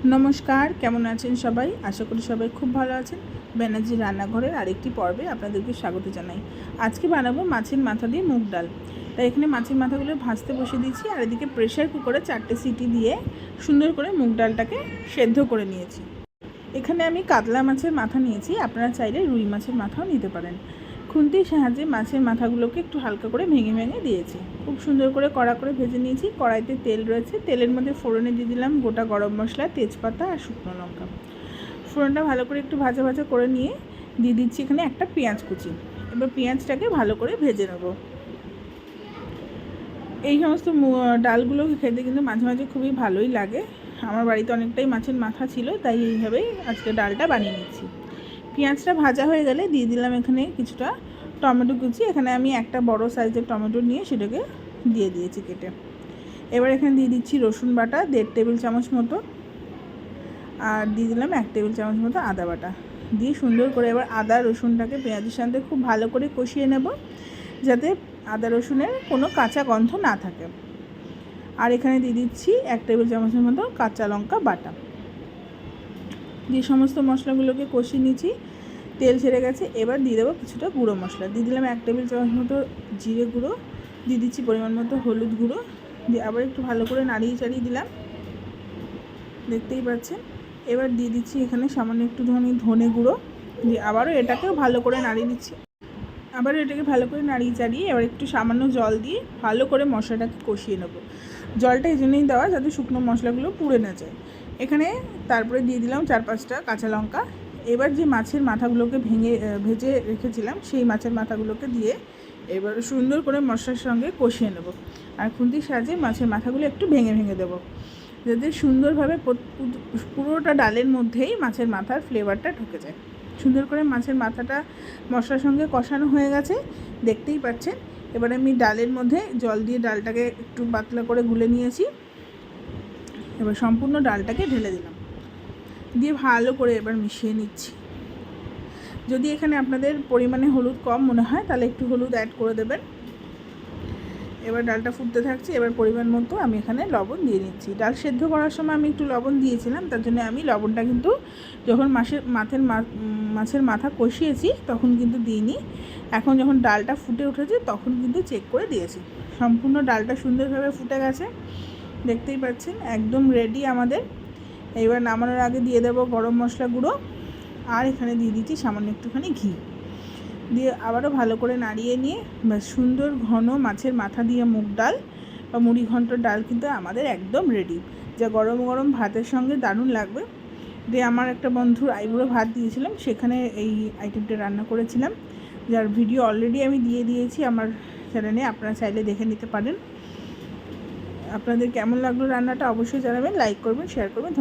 নমস্কার, কেমন আছেন সবাই? আশা করি সবাই খুব ভালো আছেন। ব্যানার্জি রান্নাঘরের আরেকটি পর্বে আপনাদেরকে স্বাগত জানাই। আজকে বানাবো মাছের মাথা দিয়ে মুগ ডাল। তাই এখানে মাছের মাথাগুলো ভাজতে বসিয়ে দিয়েছি, আর এদিকে প্রেশার কুকারে 4টে সিটি দিয়ে সুন্দর করে মুগ ডালটাকে সেদ্ধ করে নিয়েছি। এখানে আমি কাতলা মাছের মাথা নিয়েছি, আপনারা চাইলে রুই মাছের মাথাও নিতে পারেন। খুন্তির সাহায্যে মাছের মাথাগুলোকে একটু হালকা করে ভেঙে ভেঙে দিয়েছি। খুব সুন্দর করে কড়া করে ভেজে নিয়েছি। কড়াইতে তেল রয়েছে, তেলের মধ্যে ফোড়নে দিয়ে দিলাম গোটা গরম মশলা, তেজপাতা আর শুকনো লঙ্কা। ফোড়নটা ভালো করে একটু ভাজা ভাজা করে নিয়ে দিয়ে দিচ্ছি এখানে একটা পেঁয়াজ কুচি। এবার পেঁয়াজটাকে ভালো করে ভেজে নেব। এই সমস্ত ডালগুলো খেতে কিন্তু মাঝে মাঝে খুবই ভালোই লাগে। আমার বাড়িতে অনেকটাই মাছের মাথা ছিল, তাই এইভাবেই আজকে ডালটা বানিয়ে নিচ্ছি। পেঁয়াজটা ভাজা হয়ে গেলে দিয়ে দিলাম এখানে কিছুটা টমেটো কুচি। এখানে আমি একটা বড় সাইজের টমেটো নিয়ে সেটাকে দিয়ে দিয়েছি কেটে। এবার এখানে দিয়ে দিচ্ছি রসুন বাটা 1.5 টেবিল চামচ মতো, আর দিয়ে দিলাম 1 টেবিল চামচ মতো আদা বাটা। দিয়ে সুন্দর করে এবার আদা রসুনটাকে পেঁয়াজের সাথে খুব ভালো করে কষিয়ে নেব, যাতে আদা রসুনের কোনো কাঁচা গন্ধ না থাকে। আর এখানে দিয়ে দিচ্ছি 1 টেবিল চামচের মতো কাঁচা লঙ্কা বাটা। দিয়ে সমস্ত মশলাগুলোকে কষিয়ে নিচ্ছি, তেল ছেড়ে গেছে। এবার দিয়ে দেবো কিছুটা গুঁড়ো মশলা। দিয়ে দিলাম 1 টেবিল চামচ মতো জিরে গুঁড়ো, দিয়ে দিচ্ছি পরিমাণ মতো হলুদ গুঁড়ো। দিয়ে আবার একটু ভালো করে নাড়িয়ে চাড়িয়ে দিলাম, দেখতেই পাচ্ছেন। এবার দিয়ে দিচ্ছি এখানে সামান্য একটু ধনে গুঁড়ো। দিয়ে আবারও এটাকেও ভালো করে নাড়িয়ে দিচ্ছি। আবারও এটাকে ভালো করে নাড়িয়ে চাড়িয়ে এবার একটু সামান্য জল দিয়ে ভালো করে মশলাটাকে কষিয়ে নেব। জলটা এই জন্যই দেওয়া যাতে শুকনো মশলাগুলো পুড়ে না যায়। এখানে তারপরে দিয়ে দিলাম 4-5টা কাঁচা লঙ্কা। এবার যে মাছের মাথাগুলোকে ভেজে রেখেছিলাম সেই মাছের মাথাগুলোকে দিয়ে এবার সুন্দর করে মশলার সঙ্গে কষিয়ে নেব। আর খুন্তির সাহায্যে মাছের মাথাগুলো একটু ভেঙে ভেঙে দেবো, যাতে সুন্দরভাবে পুরোটা ডালের মধ্যেই মাছের মাথার ফ্লেভারটা ঢুকে যায়। সুন্দর করে মাছের মাথাটা মশলার সঙ্গে কষানো হয়ে গেছে, দেখতেই পাচ্ছেন। এবার আমি ডালের মধ্যে জল দিয়ে ডালটাকে একটু পাতলা করে গুলে নিয়েছি। এবার সম্পূর্ণ ডালটাকে ঢেলে দিলাম, দিয়ে ভালো করে এবার মিশিয়ে নিচ্ছি। যদি এখানে আপনাদের পরিমাণে হলুদ কম মনে হয় তাহলে একটু হলুদ অ্যাড করে দেবেন। এবার ডালটা ফুটতে থাকছে। এবার পরিমাণ মতো আমি এখানে লবণ দিয়ে নিচ্ছি। ডাল সেদ্ধ করার সময় আমি একটু লবণ দিয়েছিলাম, তার জন্য আমি লবণটা কিন্তু যখন মাছের মাথা কষিয়েছি তখন কিন্তু দিইনি। এখন যখন ডালটা ফুটে উঠেছে তখন কিন্তু চেক করে দিয়েছি। সম্পূর্ণ ডালটা সুন্দরভাবে ফুটে গেছে, দেখতেই পাচ্ছেন। একদম রেডি আমাদের। এবার নামানোর আগে দিয়ে দেবো গরম মশলা গুঁড়ো, আর এখানে দিয়ে দিচ্ছি সামান্য একটুখানি ঘি। দিয়ে আবারও ভালো করে নাড়িয়ে নিয়ে সুন্দর ঘন মাছের মাথা দিয়ে মুগ ডাল বা মুড়ি ঘন্ট ডাল কিন্তু আমাদের একদম রেডি, যা গরম গরম ভাতের সঙ্গে দারুণ লাগবে। দিয়ে আমার একটা বন্ধুর আইবুড়ো ভাত দিয়েছিলাম, সেখানে এই আইটেমটা রান্না করেছিলাম, যার ভিডিও অলরেডি আমি দিয়ে দিয়েছি আমার চ্যানেলে, আপনারা চাইলে দেখে নিতে পারেন। আপনাদের কেমন লাগলো রান্নাটা অবশ্যই জানাবেন, লাইক করবেন, শেয়ার করবেন।